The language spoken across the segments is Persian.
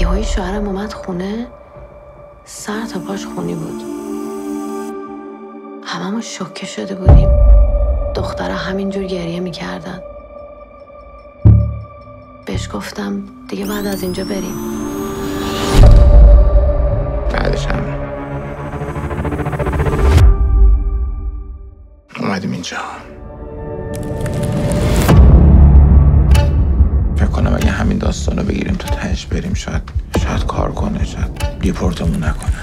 یهویی شوهرم اومد خونه، سر تا پاش خونی بود. هممون شوکه شده بودیم. دخترها همینجور گریه میکردن. بهش گفتم دیگه بعد از اینجا بریم. بعدش هم اومدیم اینجا. فکر کنم اگه همین داستانو بگیریم تو تهش بریم شاید کار کنه، شاید دیپورتمون نکنه.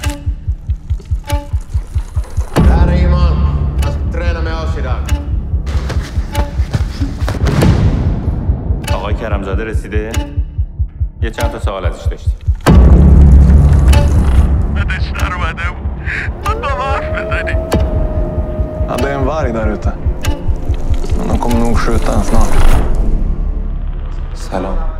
آقای کرمزاده رسیده؟ یه چند تا سوال ازش داشتیم. بدش در اومده بود با حرف بزنی. Ja, det är en varg där ute. Men de kommer nog skjuta den snart. سلام.